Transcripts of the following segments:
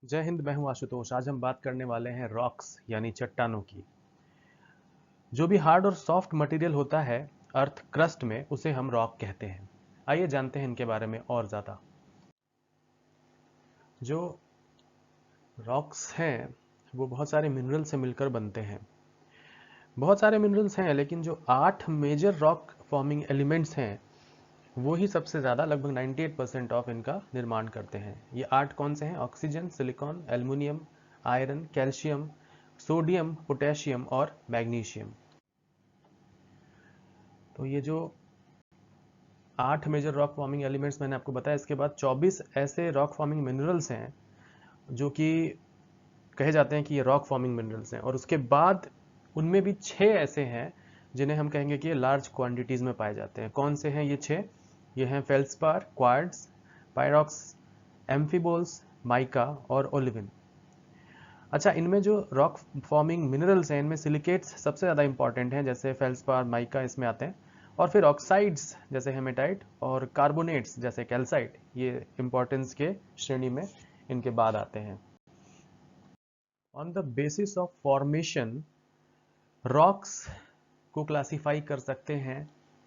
जय हिंद। मैं हूं आशुतोष। आज हम बात करने वाले हैं रॉक्स यानी चट्टानों की। जो भी हार्ड और सॉफ्ट मटेरियल होता है अर्थ क्रस्ट में, उसे हम रॉक कहते हैं। आइए जानते हैं इनके बारे में और ज़्यादा। जो रॉक्स हैं वो बहुत सारे मिनरल से मिलकर बनते हैं। बहुत सारे मिनरल्स हैं, लेकिन जो 8 मेजर रॉक फॉर्मिंग एलिमेंट्स हैं वो ही सबसे ज़्यादा, लगभग 98% ऑफ इनका निर्माण करते हैं। ये 8 कौन से हैं? Oxygen, silicon, aluminium, iron, calcium, sodium, potassium और मैग्नीशियम। तो ये जो 8 मेजर रॉक फॉर्मिंग एलिमेंट्स मैंने आपको बताया, इसके बाद 24 ऐसे रॉक फॉर्मिंग मिनरल्स हैं जो कि कहे जाते हैं कि ये रॉक फॉर्मिंग मिनरल्स हैं, और उसके बाद उनमें भी 6 ऐसे हैं जिन्हें हम कहेंगे कि ये लार्ज क्वांटिटीज में पाए जाते हैं। कौन से हैं ये 6? ये हैं फेल्सपार, क्वार्ट्ज, पायरॉक्स, एम्फीबोल्स, माइका और ओलिविन। अच्छा, इनमें जो रॉक फॉर्मिंग मिनरल्स हैं इनमें सिलिकेट्स सबसे ज़्यादा इंपॉर्टेंट हैं, जैसे फेल्सपार, माइका इसमें आते हैं। और फिर ऑक्साइड्स जैसे हेमेटाइट और कार्बोनेट्स जैसे कैल्साइट, ये इंपॉर्टेंस के श्रेणी में इनके बाद आते हैं। On the basis of formation, rocks को क्लासिफाई कर सकते हैं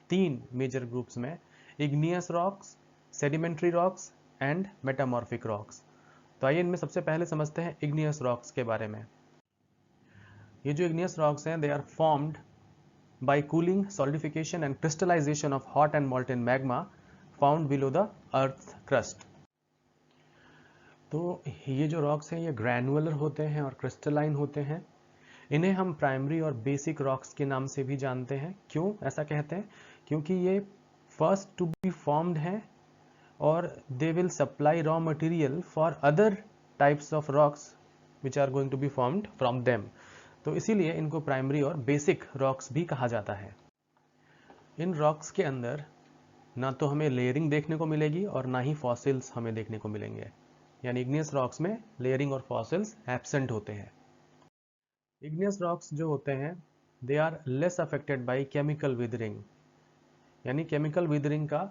3 मेजर ग्रुप्स में: igneous rocks, sedimentary rocks and metamorphic rocks. तो आइए इनमें सबसे पहले समझते हैं इग्नियस रॉक्स के बारे में। ये जो इग्नियस रॉक्स हैं, they are formed by cooling, solidification and crystallization of hot and molten magma found below the earth's crust। तो ये जो रॉक्स हैं ये ग्रैनुलर होते हैं और क्रिस्टलाइन होते हैं। इन्हें हम प्राइमरी और बेसिक रॉक्स के नाम से भी जानते हैं। क्यों ऐसा कहते हैं? क्योंकि ये फर्स्ट टू बी फॉर्म्ड हैं और they will supply raw material for other types of rocks which are going to be formed from them. तो इसीलिए इनको प्राइमरी और बेसिक रॉक्स भी कहा जाता है। इन रॉक्स के अंदर ना तो हमें लेयरिंग देखने को मिलेगी और ना ही फॉसिल्स हमें देखने को मिलेंगे। यानी इग्नियस रॉक्स में लेयरिंग और फॉसिल्स एब्सेंट होते हैं। इग्नियस रॉक्स जो होते हैं they are less affected by chemical weathering. यानी केमिकल विदरिंग का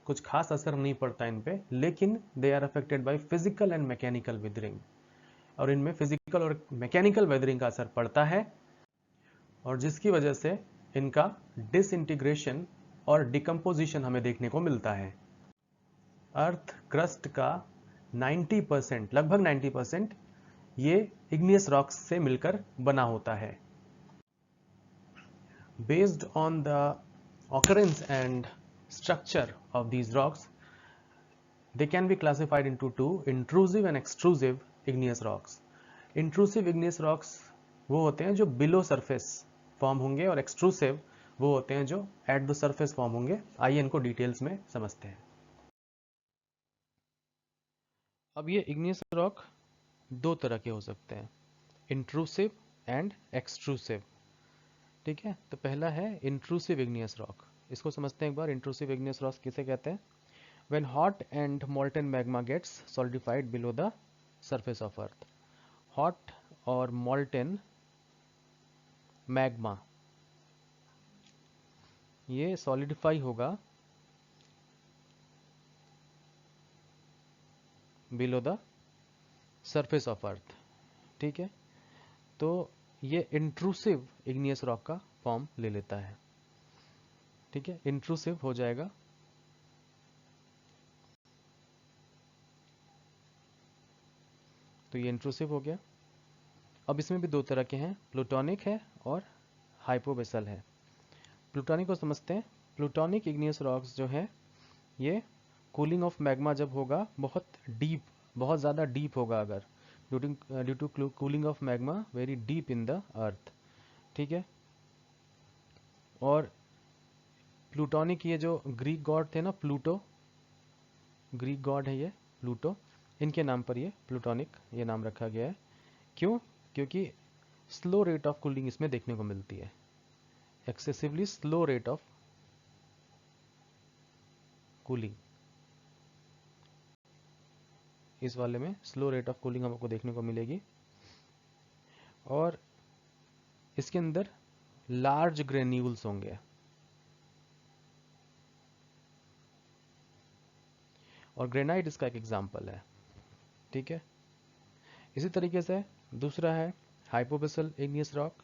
कुछ खास असर नहीं पड़ता इन पे, लेकिन they are affected by physical and mechanical weathering. और इनमें फिजिकल और मैकेनिकल विदरिंग का असर पड़ता है, और जिसकी वजह से इनका डिसइंटीग्रेशन और डिकम्पोजिशन हमें देखने को मिलता है। अर्थ क्रस्ट का 90%, लगभग 90% ये इग्नियस रॉक्स से मिलकर बना होता है। Based on the occurrence and structure of these rocks, they can be classified into two: intrusive and extrusive igneous rocks। intrusive igneous rocks वो होते हैं जो बिलो सरफेस फॉर्म होंगे, और एक्सट्रूसिव वो होते हैं जो एट द सरफेस फॉर्म होंगे। आइए इनको डिटेल्स में समझते हैं। अब ये इग्नियस रॉक दो तरह के हो सकते हैं: इंट्रूसिव एंड एक्सट्रूसिव। ठीक है, तो पहला है इंट्रूसिव इग्नियस रॉक। इसको समझते हैं एक बार। इंट्रूसिव इग्नियस रॉक किसे कहते हैं? When hot and molten magma gets solidified below the surface of earth. Hot और मोल्टन मैग्मा ये सॉलिडिफाई होगा below the surface of earth. ठीक है, तो ये इंट्रूसिव इग्नियस रॉक का फॉर्म ले लेता है। ठीक है, इंट्रूसिव हो जाएगा। तो ये इंट्रूसिव हो गया। अब इसमें भी दो तरह के हैं, प्लूटोनिक है और हाइपोबेसल है। प्लूटोनिक को समझते हैं। प्लूटोनिक इग्नियस रॉक्स जो है ये कूलिंग ऑफ मैग्मा जब होगा, बहुत डीप, बहुत ज़्यादा डीप होगा अगर, due to cooling of magma very deep in the earth. ठीक है, और प्लूटोनिक, ये जो ग्रीक गॉड थे ना, प्लूटो, ग्रीक गॉड है ये प्लूटो, इनके नाम पर ये प्लूटोनिक ये नाम रखा गया है। क्यों? क्योंकि स्लो रेट ऑफ कूलिंग इसमें देखने को मिलती है। Excessively slow rate of cooling, इस वाले में स्लो रेट ऑफ कूलिंग हमको देखने को मिलेगी। और इसके अंदर लार्ज ग्रेन्यूल्स होंगे, और ग्रेनाइट इसका एक एग्जाम्पल है। ठीक है, इसी तरीके से दूसरा है हाइपोबेसल इग्नियस रॉक।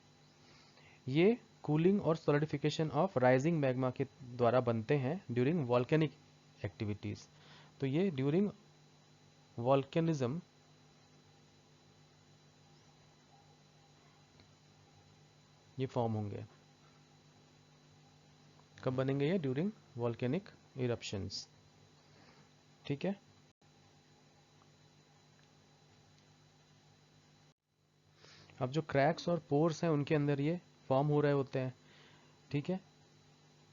ये कूलिंग और सॉलिडिफिकेशन ऑफ राइजिंग मैग्मा के द्वारा बनते हैं ड्यूरिंग वॉल्केनिक एक्टिविटीज। तो ये ड्यूरिंग वॉल्केनिज्म ये फॉर्म होंगे। कब बनेंगे ये? During volcanic eruptions. ठीक है। अब जो क्रैक्स और पोर्स हैं उनके अंदर ये फॉर्म हो रहे होते हैं। ठीक है,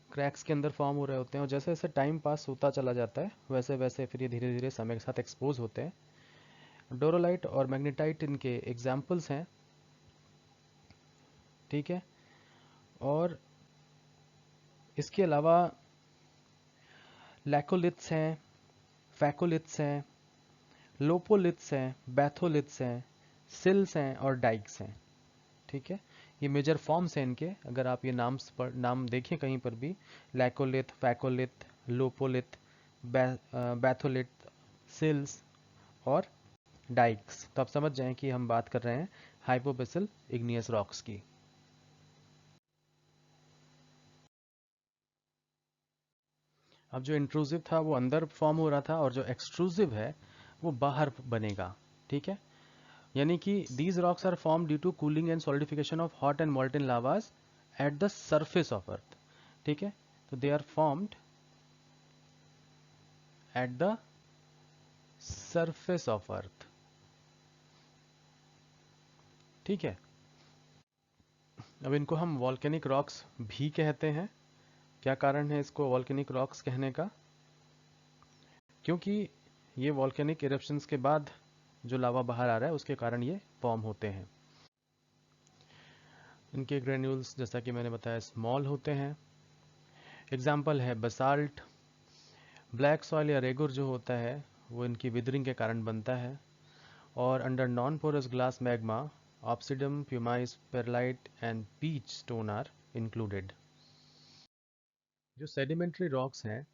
क्रैक्स के अंदर फॉर्म हो रहे होते हैं और जैसे जैसे टाइम पास होता चला जाता है वैसे वैसे फिर ये धीरे धीरे समय के साथ एक्सपोज होते हैं। डोरोलाइट और मैग्नेटाइट इनके एग्जाम्पल्स हैं। ठीक है, और इसके अलावा लैकोलिथ्स हैं, फैकोलिथ्स हैं, लोपोलिथ्स हैं, बैथोलिथ्स हैं, सिल्स हैं और डाइक्स हैं। ठीक है, ये मेजर फॉर्म्स हैं इनके। अगर आप ये नाम देखें कहीं पर भी, लैकोलिथ, फैकोलिथ, लोपोलिथ, बैथोलिथ, सिल्स और डाइक्स, तो आप समझ जाएं कि हम बात कर रहे हैं हाइपोबेसल इग्नियस रॉक्स की। अब जो इंट्रूसिव था वो अंदर फॉर्म हो रहा था और जो एक्सट्रूसिव है वो बाहर बनेगा। ठीक है, यानी कि these rocks are formed due to cooling and solidification of hot and molten lavas at the surface of earth. ठीक है, तो they are formed at the surface of earth. ठीक है, अब इनको हम volcanic rocks भी कहते हैं। क्या कारण है इसको volcanic rocks कहने का? क्योंकि ये volcanic eruptions के बाद जो लावा बाहर आ रहा है उसके कारण ये फॉर्म होते हैं। इनके ग्रेन्यूल्स जैसा कि मैंने बताया स्मॉल होते हैं। एग्जाम्पल है बसाल्ट। ब्लैक सॉइल या रेगुर जो होता है वो इनकी विदरिंग के कारण बनता है। और under non porous glass magma obsidian, pumice, perlite and pitchstone are included. जो सेडिमेंट्री रॉक्स हैं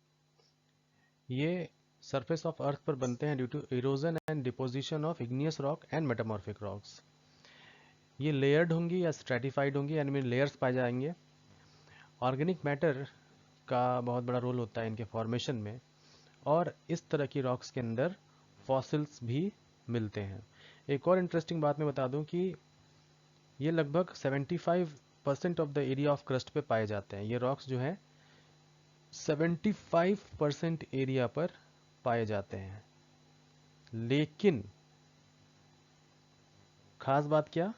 ये सरफेस ऑफ अर्थ पर बनते हैं due to erosion and deposition of igneous rock and metamorphic rocks. ये लेयर्ड होंगी या स्ट्रेटिफाइड होंगी, यानी में लेयर्स पाए जाएंगे। ऑर्गेनिक मैटर का बहुत बड़ा रोल होता है इनके फॉर्मेशन में, और इस तरह की रॉक्स के अंदर फॉसिल्स भी मिलते हैं। एक और इंटरेस्टिंग बात मैं बता दूं कि ये लगभग 75% of the area of crust पे पाए जाते हैं। ये रॉक्स जो हैं 75% एरिया पर पाए जाते हैं। लेकिन खास बात क्या,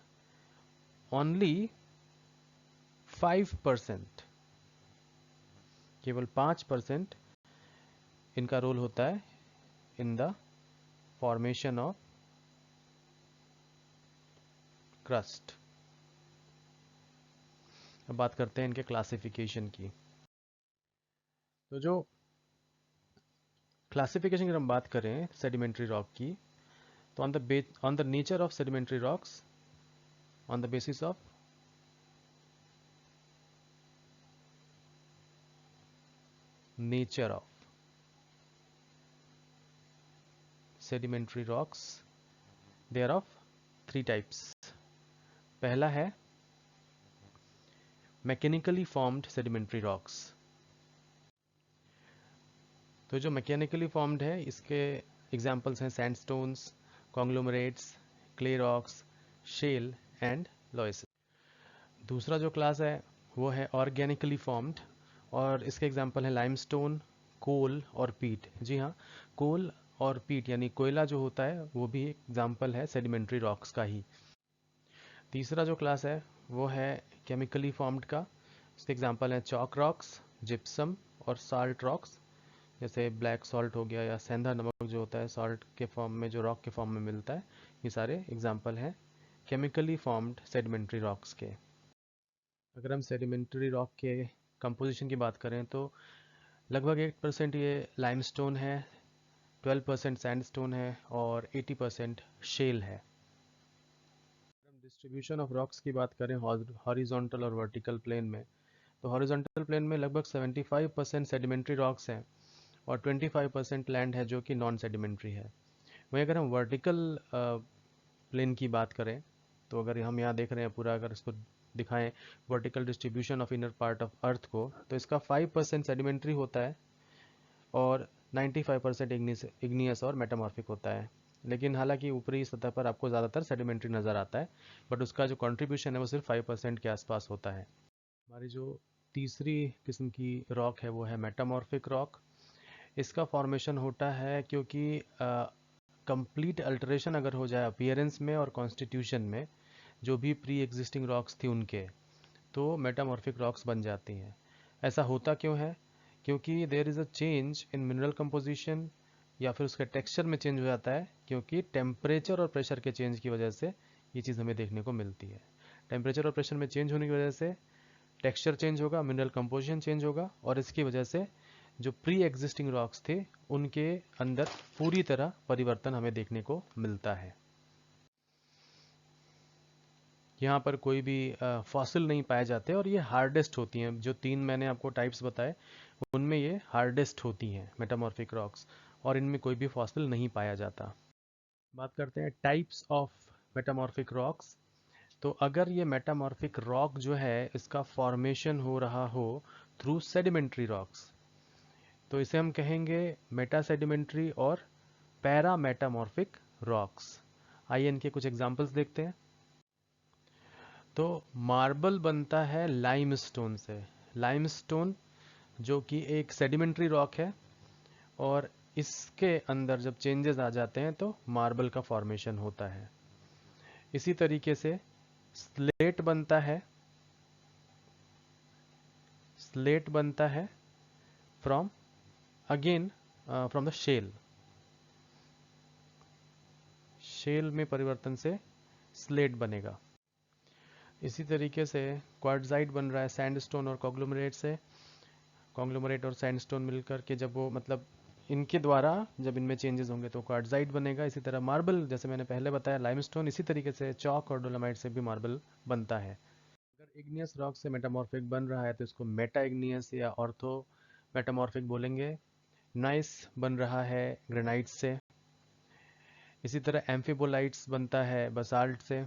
ओनली 5%, केवल 5% इनका रोल होता है in the formation of crust. अब बात करते हैं इनके क्लासिफिकेशन की। तो जो क्लासिफिकेशन की हम बात करें सेडिमेंट्री रॉक की, तो on the nature of sedimentary rocks, on the basis of nature of sedimentary rocks, they are of 3 types. पहला है मैकेनिकली फॉर्म्ड सेडिमेंट्री रॉक्स। तो जो मैकेनिकली फॉर्म्ड है इसके एग्जांपल्स हैं sandstones, conglomerates, clay rocks, shale and loess. दूसरा जो class है वो है ऑर्गेनिकली फॉर्म्ड, और इसके एग्जांपल है लाइमस्टोन, कोल और पीट। जी हाँ, कोल और पीट यानी कोयला जो होता है वो भी एक एग्जांपल है सेडिमेंट्री रॉक्स का ही। तीसरा जो क्लास है वो है केमिकली फॉर्म्ड का। इसके एग्जांपल हैं चॉक रॉक्स, जिप्सम और साल्ट रॉक्स। जैसे ब्लैक सॉल्ट हो गया या सेंधा नमक जो होता है सॉल्ट के फॉर्म में, जो रॉक के फॉर्म में मिलता है, ये सारे एग्जांपल हैं केमिकली फॉर्म्ड सेडिमेंट्री रॉक्स के। अगर हम सेडिमेंट्री रॉक के कंपोजिशन की बात करें तो लगभग 8% ये लाइमस्टोन है, 12% सैंडस्टोन है और 80% शेल है। हम डिस्ट्रीब्यूशन ऑफ रॉक्स की बात करें हॉरिजॉन्टल और वर्टिकल प्लेन में, तो हॉरिजॉन्टल प्लेन में लगभग 75% सेडिमेंट्री रॉक्स हैं और 25% लैंड है जो कि नॉन सेडिमेंट्री है। वहीं अगर हम वर्टिकल प्लेन की बात करें तो अगर हम यहाँ देख रहे हैं पूरा, अगर इसको दिखाएं vertical distribution of inner part of earth को, तो इसका 5% सेडिमेंट्री होता है और 95% इग्नियस और मेटामॉर्फिक होता है। लेकिन हालांकि ऊपरी सतह पर आपको ज़्यादातर सेडिमेंट्री नज़र आता है, बट उसका जो कंट्रीब्यूशन है वो सिर्फ 5% के आसपास होता है। हमारी जो तीसरी किस्म की रॉक है वो है मेटामॉर्फिक रॉक। इसका फॉर्मेशन होता है क्योंकि कंप्लीट अल्टरेशन अगर हो जाए अपीयरेंस में और कॉन्स्टिट्यूशन में, जो भी प्री एग्जिस्टिंग रॉक्स थी उनके, तो मेटामॉर्फिक रॉक्स बन जाती हैं। ऐसा होता क्यों है? क्योंकि there is a change in mineral composition या फिर उसके टेक्सचर में चेंज हो जाता है, क्योंकि टेम्परेचर और प्रेशर के चेंज की वजह से ये चीज़ हमें देखने को मिलती है। टेम्परेचर और प्रेशर में चेंज होने की वजह से टेक्सचर चेंज होगा, मिनरल कंपोजिशन चेंज होगा, और इसकी वजह से जो प्री एग्जिस्टिंग रॉक्स थे उनके अंदर पूरी तरह परिवर्तन हमें देखने को मिलता है। यहाँ पर कोई भी फॉसिल नहीं पाए जाते और ये हार्डेस्ट होती हैं। जो तीन मैंने आपको टाइप्स बताए उनमें ये हार्डेस्ट होती हैं मेटामॉर्फिक रॉक्स, और इनमें कोई भी फॉसिल नहीं पाया जाता। बात करते हैं टाइप्स ऑफ मेटामॉर्फिक रॉक्स। तो अगर ये मेटामॉर्फिक रॉक जो है इसका फॉर्मेशन हो रहा हो थ्रू सेडिमेंट्री रॉक्स, तो इसे हम कहेंगे मेटा सेडिमेंट्री और पैरा मेटामॉर्फिक रॉक्स। आइए इनके कुछ एग्जांपल्स देखते हैं। तो मार्बल बनता है लाइमस्टोन से। लाइमस्टोन जो कि एक सेडिमेंट्री रॉक है, और इसके अंदर जब चेंजेस आ जाते हैं तो मार्बल का फॉर्मेशन होता है। इसी तरीके से स्लेट बनता है। स्लेट बनता है from again from the shale. Shale में परिवर्तन से स्लेट बनेगा। इसी तरीके से क्वार्ट्जाइट बन रहा है सैंडस्टोन और कॉन्ग्लोमरेट से। कॉन्ग्लोमरेट और सैंडस्टोन मिलकर के जब वो मतलब इनके द्वारा जब इनमें चेंजेस होंगे तो क्वार्ट्जाइट बनेगा। इसी तरह मार्बल, जैसे मैंने पहले बताया लाइमस्टोन, इसी तरीके से चॉक और डोलोमाइट से भी मार्बल बनता है। अगर इग्नियस रॉक से मेटामॉर्फिक बन रहा है तो इसको मेटा इग्नियस या ऑर्थो मेटामॉर्फिक बोलेंगे। नाइस बन रहा है ग्रेनाइट से। इसी तरह एम्फिबोलाइट्स बनता है बसाल्ट से।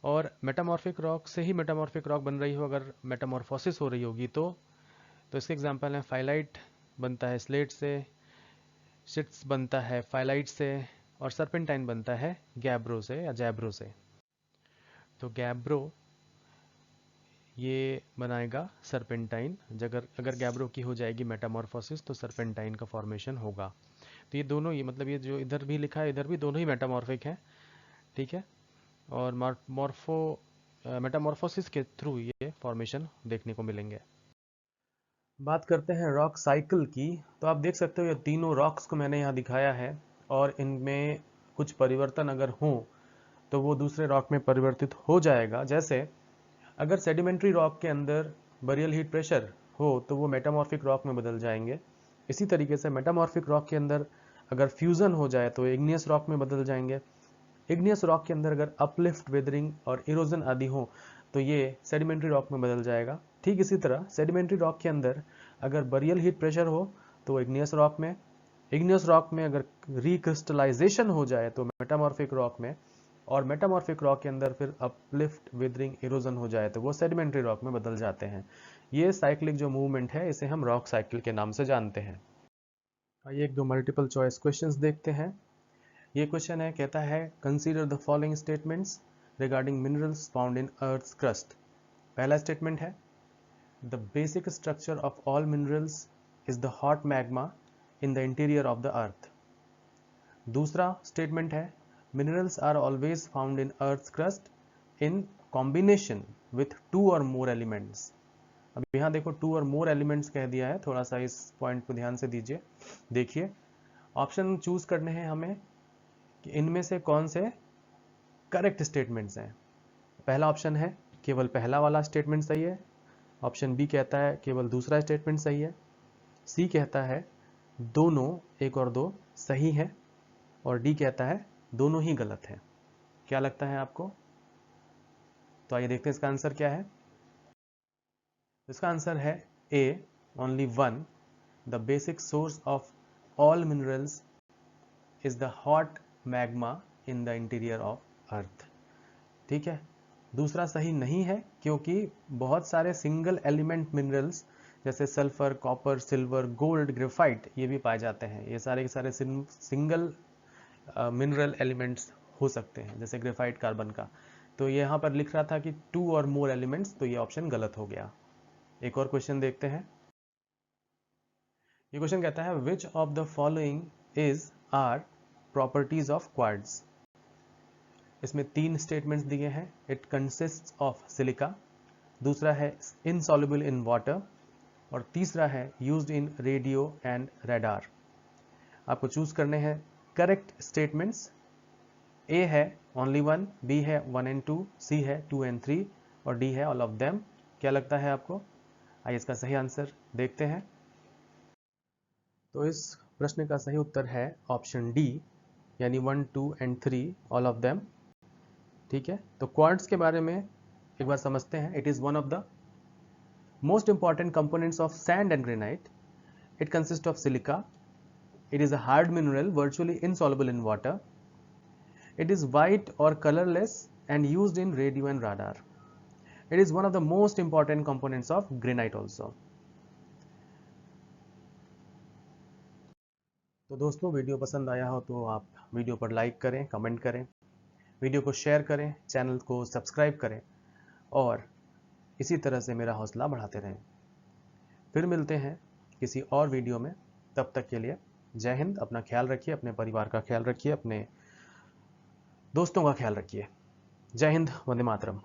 और मेटामॉर्फिक रॉक से ही मेटामॉर्फिक रॉक बन रही हो, अगर मेटामॉर्फोसिस हो रही होगी तो इसके एग्जांपल हैं फाइलाइट बनता है स्लेट से, शिट्स बनता है फाइलाइट से, और सर्पेंटाइन बनता है गैब्रो से या जैब्रो से। तो गैब्रो ये बनाएगा सर्पेंटाइन। अगर गैब्रो की हो जाएगी मेटामॉर्फोसिस तो सर्पेंटाइन का फॉर्मेशन होगा। तो ये दोनों ही, मतलब ये जो इधर भी लिखा है इधर भी, दोनों ही मेटामॉर्फिक हैं, ठीक है। और मेटामॉर्फोसिस के थ्रू ये फॉर्मेशन देखने को मिलेंगे। बात करते हैं रॉक साइकिल की। तो आप देख सकते हो ये तीनों रॉक्स को मैंने यहाँ दिखाया है, और इनमें कुछ परिवर्तन अगर हो तो वो दूसरे रॉक में परिवर्तित हो जाएगा। जैसे अगर सेडिमेंट्री रॉक के अंदर बरियल हीट प्रेशर हो तो वो मेटामॉर्फिक रॉक में बदल जाएंगे। इसी तरीके से मेटामॉर्फिक रॉक के अंदर अगर फ्यूजन हो जाए तो इग्नियस रॉक में बदल जाएंगे। इग्नियस रॉक के अंदर अगर अपलिफ्ट, वेदरिंग और इरोजन आदि हो तो ये सेडिमेंट्री रॉक में बदल जाएगा। ठीक इसी तरह सेडिमेंट्री रॉक के अंदर अगर बरियल हीट प्रेशर हो तो इग्नियस रॉक में, इग्नियस रॉक में अगर रिक्रिस्टलाइजेशन हो जाए तो मेटामॉर्फिक रॉक में, और मेटामॉर्फिक रॉक के अंदर फिर अपलिफ्ट, विदरिंग, इरोजन हो जाए तो वो सेडिमेंट्री रॉक में बदल जाते हैं। ये साइक्लिक जो मूवमेंट है इसे हम रॉक साइकिल के नाम से जानते हैं। आइए एक दो मल्टीपल चॉइस क्वेश्चंस देखते हैं। ये क्वेश्चन है, कहता है consider the following statements regarding minerals found in earth's crust. पहला स्टेटमेंट है the basic structure of all minerals is the hot magma in the interior of the earth. दूसरा statement है minerals are always found in earth's crust in combination with two और more elements. अब यहाँ देखो to और more elements कह दिया है, थोड़ा सा इस पॉइंट को ध्यान से दीजिए। देखिए ऑप्शन चूज करने हैं हमें कि इनमें से कौन से करेक्ट स्टेटमेंट्स हैं। पहला ऑप्शन है केवल पहला वाला स्टेटमेंट सही है। ऑप्शन बी कहता है केवल दूसरा स्टेटमेंट सही है। सी कहता है दोनों, एक और दो सही है। और डी कहता है दोनों ही गलत है। क्या लगता है आपको? तो आइए देखते हैं इसका आंसर क्या है। इसका आंसर है A, only one. The basic source of all minerals is the hot magma in the interior of earth. ठीक है, दूसरा सही नहीं है क्योंकि बहुत सारे सिंगल एलिमेंट मिनरल्स जैसे sulphur, copper, silver, gold, graphite ये भी पाए जाते हैं। ये सारे के सारे सिंगल मिनरल एलिमेंट्स हो सकते हैं, जैसे ग्रेफाइट कार्बन का। तो यहाँ पर लिख रहा था कि 2 और मोर एलिमेंट्स, तो ये ऑप्शन गलत हो गया। एक और क्वेश्चन देखते हैं। ये क्वेश्चन कहता है which of the following is are properties of quartz. इसमें 3 स्टेटमेंट्स दिए हैं। इट कंसिस्ट्स ऑफ सिलिका, दूसरा है इनसॉल्युबल इन वाटर, और तीसरा है used in radio and radar. आपको चूज करने हैं करेक्ट स्टेटमेंट्स। ए है ओनली 1, बी है 1 एंड 2, सी है 2 एंड 3 और डी है ऑल ऑफ देम। क्या लगता है आपको? आइए इसका सही आंसर देखते हैं। तो इस प्रश्न का सही उत्तर है ऑप्शन डी, यानी 1, 2 एंड 3 ऑल ऑफ देम। ठीक है, तो क्वार्ट्ज के बारे में एक बार समझते हैं। It is one of the most important components of sand and granite. It consist of silica. It is a hard mineral virtually insoluble in water. It is white or colorless and used in radio and radar. It is one of the most important components of granite also. तो दोस्तों, video पसंद आया हो तो आप video पर like करें, comment करें, वीडियो को शेयर करें, चैनल को सब्सक्राइब करें और इसी तरह से मेरा हौसला बढ़ाते रहें। फिर मिलते हैं किसी और वीडियो में। तब तक के लिए जय हिंद। अपना ख्याल रखिए, अपने परिवार का ख्याल रखिए, अपने दोस्तों का ख्याल रखिए। जय हिंद, वंदे मातरम।